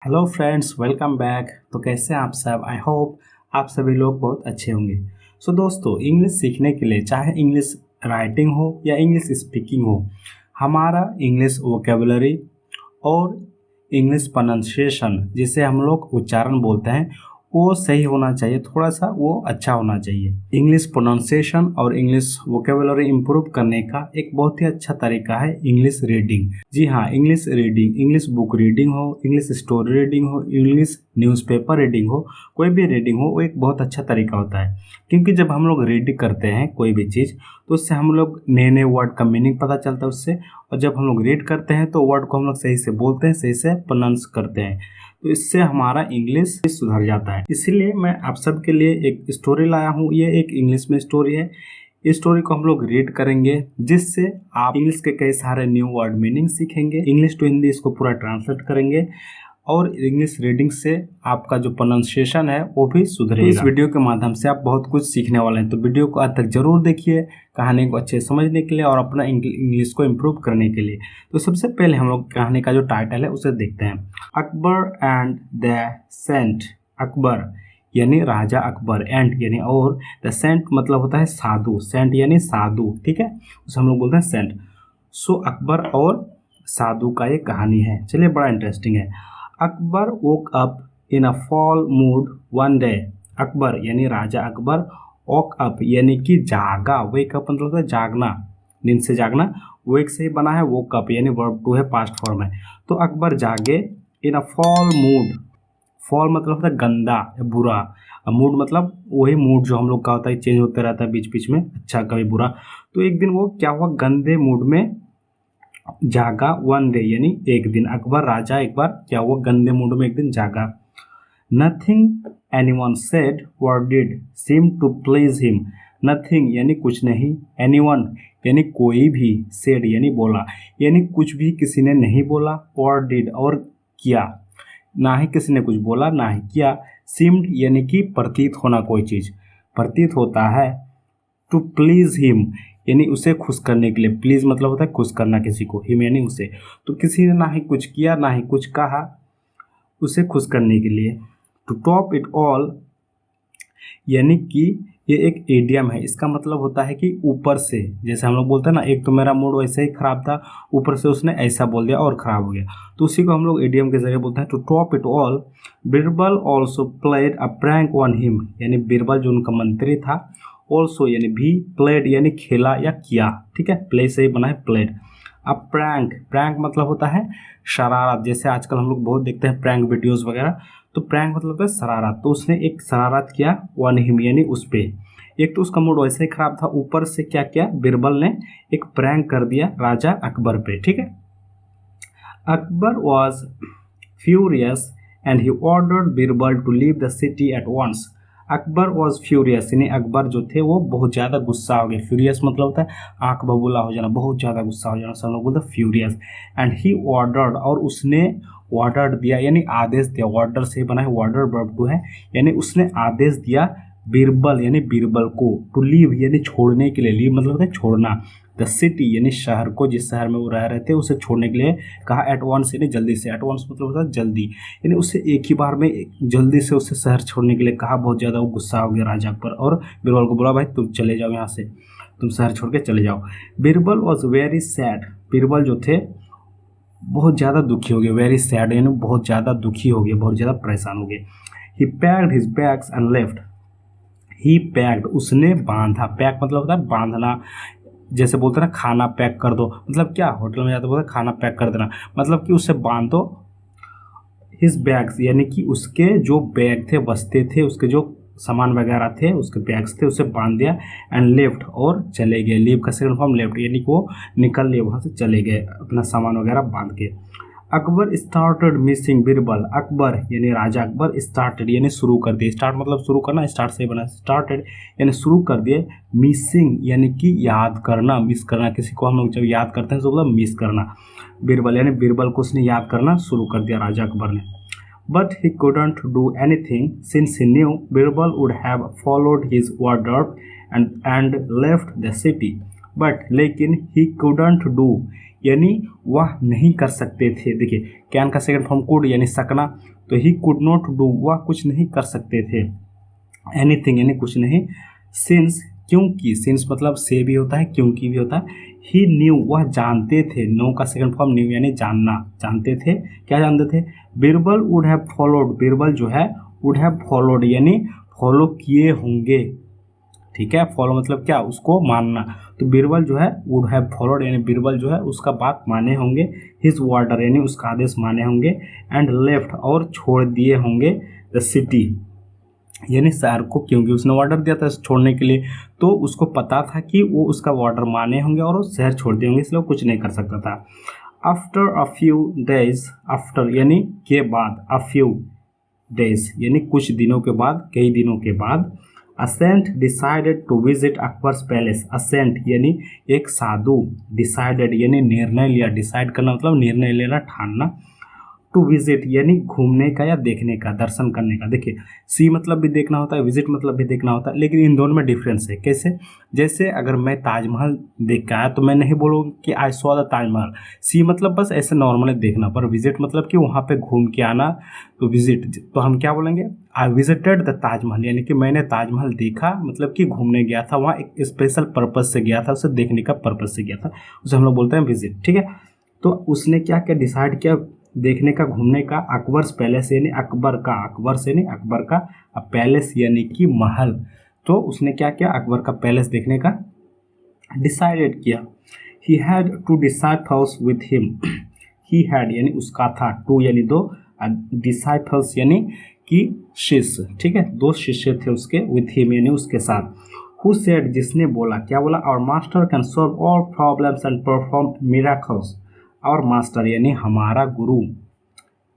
Hello friends, welcome back. तो कैसे हैं आप सब? आई होप आप सभी लोग बहुत अच्छे होंगे। सो दोस्तों, इंग्लिश सीखने के लिए चाहे इंग्लिश राइटिंग हो या इंग्लिश स्पीकिंग हो, हमारा इंग्लिश वोकेबलरी और इंग्लिश प्रोनाउंसिएशन जिसे हम लोग उच्चारण बोलते हैं वो सही होना चाहिए, थोड़ा सा वो अच्छा होना चाहिए। इंग्लिश प्रोनाउंसिएशन और इंग्लिश वोकेबलरी इम्प्रूव करने का एक बहुत ही अच्छा तरीका है इंग्लिश रीडिंग। जी हाँ, English reading, English book reading हो, इंग्लिश स्टोरी रीडिंग हो, इंग्लिश न्यूज़पेपर रीडिंग हो, कोई भी रीडिंग हो, वो एक बहुत अच्छा तरीका होता है। क्योंकि जब हम लोग रीड करते हैं कोई भी चीज़ तो उससे हम लोग नए नए वर्ड का मीनिंग पता चलता है उससे। और जब हम लोग रीड करते हैं तो वर्ड को हम लोग सही से बोलते हैं, सही से प्रोनाउंस करते हैं, तो इससे हमारा इंग्लिश सुधर जाता है। इसीलिए मैं आप सबके लिए एक स्टोरी लाया हूँ। ये एक इंग्लिश में स्टोरी है। इस स्टोरी को हम लोग रीड करेंगे जिससे आप इंग्लिश के कई सारे न्यू वर्ड मीनिंग सीखेंगे। इंग्लिश टू हिंदी इसको पूरा ट्रांसलेट करेंगे और इंग्लिश रीडिंग से आपका जो प्रोनाउंसिएशन है वो भी सुधरेगा। तो इस वीडियो के माध्यम से आप बहुत कुछ सीखने वाले हैं, तो वीडियो को आज तक जरूर देखिए, कहानी को अच्छे समझने के लिए और अपना इंग्लिश को इम्प्रूव करने के लिए। तो सबसे पहले हम लोग कहानी का जो टाइटल है उसे देखते हैं, Akbar and the saint. Akbar यानी राजा अकबर, एंड यानी और, द सेंट मतलब होता है साधु, सेंट यानी साधु, ठीक है, उसे हम लोग बोलते हैं सेंट। सो अकबर और साधु का ये कहानी है। चलिए, बड़ा इंटरेस्टिंग है। Akbar woke up in a fall mood one day। Akbar यानी राजा अकबर, woke up यानी कि जागा, wake up मतलब होता है जागना, नींद से जागना, wake से ही बना है, woke up यानी verb टू है, पास्ट फॉर्म है। तो अकबर जागे in a fall mood। fall मतलब होता है गंदा या बुरा, मूड मतलब वही मूड जो हम लोग का होता है, चेंज होते रहता है बीच बीच में, अच्छा कभी बुरा। तो एक दिन वो क्या हुआ, गंदे मूड में जागा, वन डे यानी एक दिन। अकबर राजा एक बार क्या हुआ, गंदे मूड में एक दिन जागा। Nothing anyone said or did seem to please him. Nothing यानी कुछ नहीं, एनीवन यानी कोई भी, सेड यानी बोला, यानी कुछ भी किसी ने नहीं बोला, और डिड और किया, ना ही किसी ने कुछ बोला ना ही किया। सीम्ड यानी कि प्रतीत होना, कोई चीज़ प्रतीत होता है। टू प्लीज हिम यानी उसे खुश करने के लिए, प्लीज मतलब होता है खुश करना किसी को, हिम यानी उसे। तो किसी ने ना ही कुछ किया ना ही कुछ कहा उसे खुश करने के लिए। टू टॉप इट ऑल यानी कि ये एक एडियम है, इसका मतलब होता है कि ऊपर से, जैसे हम लोग बोलते हैं ना, एक तो मेरा मूड वैसे ही खराब था, ऊपर से उसने ऐसा बोल दिया और खराब हो गया, तो उसी को हम लोग एडियम के जरिए बोलते हैं। To top it all Birbal also played a prank on him, यानी बीरबल जो उनका मंत्री था, ऑल्सो यानी भी, प्लेड यानी खेला या किया, ठीक है, प्ले से ही बना है प्लेड। अब प्रैंक, प्रैंक मतलब होता है शरारत, जैसे आजकल हम लोग बहुत देखते हैं प्रैंक वीडियोस वगैरह, तो प्रैंक मतलब होता है शरारत। तो उसने एक शरारत किया वन हिम यानी उस पे। एक तो उसका मूड वैसे ही खराब था, ऊपर से क्या किया, बीरबल ने एक प्रैंक कर दिया राजा अकबर पे, ठीक है। Akbar was furious and he ordered Birbal to leave the city at once. Akbar was furious यानी अकबर जो थे वो बहुत ज़्यादा गुस्सा हो गए। फ्यूरियस मतलब होता है आंख बबूला हो जाना, बहुत ज़्यादा गुस्सा हो जाना, सब लोग बोलते हैं फ्यूरियस। एंड ही ऑर्डर्ड और उसने ऑर्डर दिया यानी आदेश दिया, ऑर्डर से बना है, ऑर्डर वर्ब टू है, यानी उसने आदेश दिया बीरबल यानी बीरबल को, टू लीव यानी छोड़ने के लिए, लीव मतलब होता है छोड़ना, द सिटी यानी शहर को, जिस शहर में वो रह रहे थे उसे छोड़ने के लिए कहा। एट वंस यानी जल्दी से, एट वंस मतलब होता है जल्दी, यानी उसे एक ही बार में जल्दी से उसे शहर छोड़ने के लिए कहा। बहुत ज़्यादा वो गुस्सा हो गया राजा पर और बीरबल को बोला, भाई तुम चले जाओ यहाँ से, तुम शहर छोड़ के चले जाओ। Birbal was very sad, Birbal जो थे बहुत ज़्यादा दुखी हो गए, वेरी सैड यानी बहुत ज़्यादा दुखी हो गए, बहुत ज़्यादा परेशान हो गए। He packed his bags and left. He packed उसने बांधा, पैक मतलब होता है बांधना, जैसे बोलते हैं ना खाना पैक कर दो, मतलब क्या, होटल में जाते बोलते हैं खाना पैक कर देना, मतलब कि उसे बांध दो। हिज बैग्स यानी कि उसके जो बैग थे, बस्ते थे, उसके जो सामान वगैरह थे, उसके बैग्स थे, उसे बांध दिया। एंड लेफ्ट और चले गए, लीव का सेकंड फॉर्म लेफ्ट, यानी कि वो निकल लिए वहाँ से, चले गए अपना सामान वगैरह बांध के। Akbar started missing Birbal. अकबर यानी राजा अकबर, स्टार्टेड यानी शुरू कर दिए, स्टार्ट मतलब शुरू करना, स्टार्ट से बना, स्टार्टेड यानी शुरू कर दिए। मिसिंग यानी कि याद करना, मिस करना, किसी को हम लोग जब याद करते हैं तो मतलब मिस करना। बीरबल यानी बीरबल को उसने याद करना शुरू कर दिया राजा अकबर ने। But he couldn't do anything since he knew Birbal would have followed his order and left the city. But लेकिन ही couldn't do यानी वह नहीं कर सकते थे। देखिए कैन का सेकंड फॉर्म कुड यानी सकना, तो ही कुड नॉट डू वह कुछ नहीं कर सकते थे, एनीथिंग यानी कुछ नहीं, सिंस क्योंकि, सिंस मतलब से भी होता है क्योंकि भी होता है, ही न्यू वह जानते थे, नो का सेकंड फॉर्म न्यू यानी जानना, जानते थे, क्या जानते थे, Birbal would have followed, Birbal जो है वुड हैव फॉलोड यानी फॉलो किए होंगे, ठीक है, फॉलो मतलब क्या, उसको मानना, तो बिरबल जो है वुड हैव फॉलोड यानी बिरबल जो है उसका बात माने होंगे, हिज ऑर्डर यानी उसका आदेश माने होंगे, एंड लेफ्ट और छोड़ दिए होंगे द सिटी यानी शहर को, क्योंकि उसने ऑर्डर दिया था छोड़ने के लिए, तो उसको पता था कि वो उसका ऑर्डर माने होंगे और वो शहर छोड़ दिए होंगे, इसलिए वो कुछ नहीं कर सकता था। After a few days, after यानी के बाद, अ फ्यू डेज यानी कुछ दिनों के बाद, कई दिनों के बाद, a saint decided to visit Akbar's palace, a saint यानी एक साधु, डिसाइडेड यानी निर्णय लिया, डिसाइड करना मतलब निर्णय लेना, ठानना, टू विजिट यानी घूमने का या देखने का, दर्शन करने का। देखिए सी मतलब भी देखना होता है, विजिट मतलब भी देखना होता है, लेकिन इन दोनों में डिफरेंस है। कैसे, जैसे अगर मैं ताजमहल देख के आया तो मैं नहीं बोलूँगा कि आई सॉ द ताजमहल, सी मतलब बस ऐसे नॉर्मली देखना, पर विजिट मतलब कि वहाँ पे घूम के आना, तो विजिट, तो हम क्या बोलेंगे, आई विजिटेड द ताजमहल यानी कि मैंने ताजमहल देखा, मतलब कि घूमने गया था वहाँ, एक स्पेशल पर्पज़ से गया था, उसे देखने का पर्पज़ से गया था, उसे हम लोग बोलते हैं विजिट, ठीक है। तो उसने क्या क्या डिसाइड किया, देखने का, घूमने का, अकबर्स पैलेस यानी अकबर का, अकबर से नहीं अकबर का, पैलेस यानी कि महल, तो उसने क्या किया, अकबर का पैलेस देखने का डिसाइडेड किया। He had two disciples with him, he had यानी उसका था, टू यानी दो, डिसाइपल्स यानी कि शिष्य, ठीक है, दो शिष्य थे उसके, विथ हिम यानी उसके साथ, हु सेड जिसने बोला, क्या बोला, our master can solve all problems and perform miracles, और मास्टर यानी हमारा गुरु,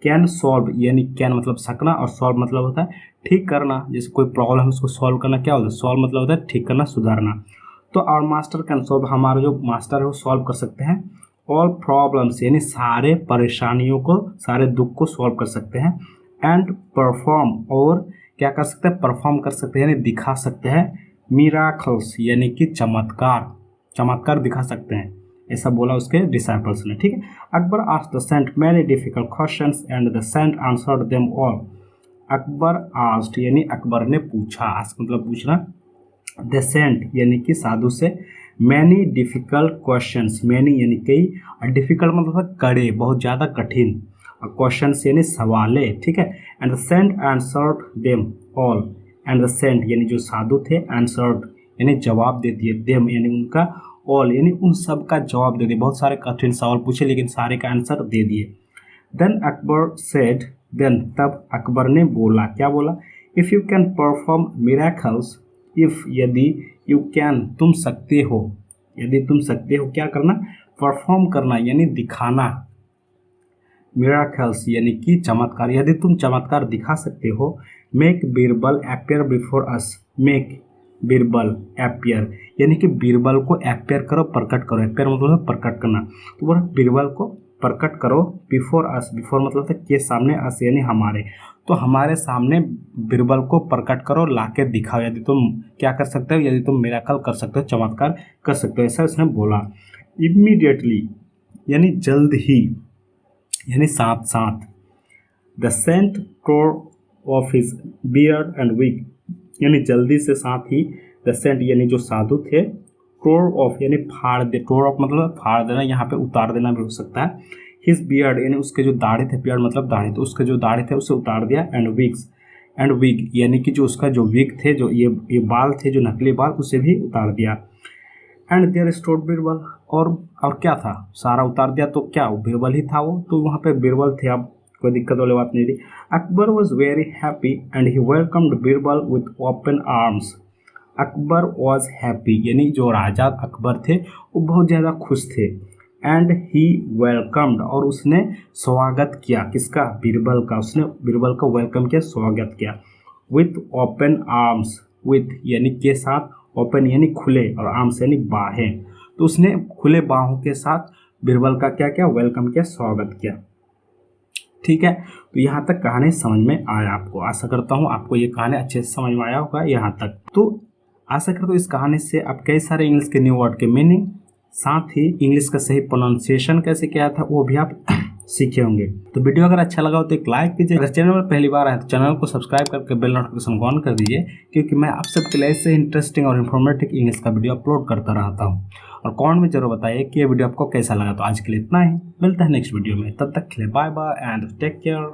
कैन सॉल्व यानी कैन मतलब सकना, और सॉल्व मतलब होता है ठीक करना, जैसे कोई प्रॉब्लम है उसको सॉल्व करना, क्या होता है, सॉल्व मतलब होता है ठीक करना, सुधारना, तो आवर मास्टर कैन सॉल्व, हमारा जो मास्टर है वो सॉल्व कर सकते हैं, ऑल प्रॉब्लम्स यानी सारे परेशानियों को, सारे दुख को सॉल्व कर सकते हैं, एंड परफॉर्म और क्या कर सकते हैं, परफॉर्म कर सकते हैं यानी दिखा सकते हैं, मिराकल्स यानी कि चमत्कार, चमत्कार दिखा सकते हैं, ऐसा बोला उसके डिसाइपल्स ने, ठीक है। Akbar asked the saint many difficult questions and the saint answered them all, Akbar asked यानी अकबर ने पूछा, आस्क मतलब पूछना, द सेंट यानी कि साधु से, मैनी डिफिकल्ट क्वेश्चंस, मैनी यानी कई, डिफिकल्ट मतलब कड़े, बहुत ज़्यादा कठिन, क्वेश्चंस यानी सवाले, ठीक है, and the saint answered them all, and the saint यानी जो साधु थे, आंसर्ड यानी जवाब दे दिए, देम यानी उनका, ऑल यानी उन सब का जवाब दे दिए, बहुत सारे कठिन सवाल पूछे लेकिन सारे का आंसर दे दिए। देन अकबर सेड, देन तब अकबर ने बोला, क्या बोला, if you can perform miracles, if यदि, यू कैन तुम सकते हो, यदि तुम सकते हो क्या करना, परफॉर्म करना यानी दिखाना, मिरेकल्स यानी कि चमत्कार, यदि तुम चमत्कार दिखा सकते हो, make Birbal appear before us, make Birbal appear यानी कि बीरबल को अपीयर करो, प्रकट करो, अपीयर मतलब प्रकट करना, तो बोला बीरबल को प्रकट करो, बिफोर अस, बिफोर मतलब था के सामने, अस यानी हमारे, तो हमारे सामने बीरबल को प्रकट करो, लाके दिखाओ, यदि तुम क्या कर सकते हो, यदि तुम मिरेकल कर सकते हो, चमत्कार कर सकते हो, ऐसा उसने बोला। इमीडिएटली यानी जल्द ही, यानी साथ साथ, the saint tore off his beard and wig यानी जल्दी से, साथ ही, द सेंट यानी जो साधु थे, टोर ऑफ यानी फाड़ दे, टोर ऑफ मतलब फाड़ देना, यहाँ पे उतार देना भी हो सकता है, हिज बियर्ड यानी उसके जो दाढ़ी थे, बियर्ड मतलब दाढ़ी, तो उसके जो दाढ़ी थे उसे उतार दिया, एंड विग्स, एंड विग यानी कि जो उसका जो विग थे, जो ये बाल थे, जो नकली बाल, उसे भी उतार दिया, एंड देयर स्टोड बीरबल, और क्या था, सारा उतार दिया, तो क्या बीरबल ही था वो, तो वहाँ पे बीरबल थे, अब कोई दिक्कत वाली बात नहीं थी। Akbar was very happy and he welcomed Birbal with open arms, Akbar was happy यानी जो राजा अकबर थे वो बहुत ज़्यादा खुश थे, एंड ही वेलकम्ड और उसने स्वागत किया, किसका, बीरबल का, उसने बीरबल का वेलकम किया, स्वागत किया, विथ ओपन आर्म्स, विथ यानी के साथ, ओपन यानी खुले, और आर्म्स यानी बाहें, तो उसने खुले बाहों के साथ बीरबल का क्या किया, वेलकम किया, स्वागत किया, ठीक है। तो यहाँ तक कहानी समझ में आया आपको, आशा करता हूँ आपको ये कहानी अच्छे से समझ में आया होगा यहाँ तक। तो आशा करता हूँ इस कहानी से आप कई सारे इंग्लिश के न्यू वर्ड के मीनिंग साथ ही इंग्लिश का सही प्रोनाउंसिएशन कैसे किया था वो भी आप सीखे होंगे। तो वीडियो अगर अच्छा लगा हो तो एक लाइक कीजिए। अगर चैनल में पहली बार आए तो चैनल को सब्सक्राइब करके बेल नोटिफिकेशन को ऑन कर दीजिए, क्योंकि मैं आप सबके लिए ऐसे इंटरेस्टिंग और इन्फॉर्मेटिव इंग्लिश का वीडियो अपलोड करता रहता हूँ। और कमेंट में जरूर बताइए कि ये वीडियो आपको कैसा लगा। तो आज के लिए इतना ही, मिलता है नेक्स्ट वीडियो में, तब तक के लिए bye bye and take care.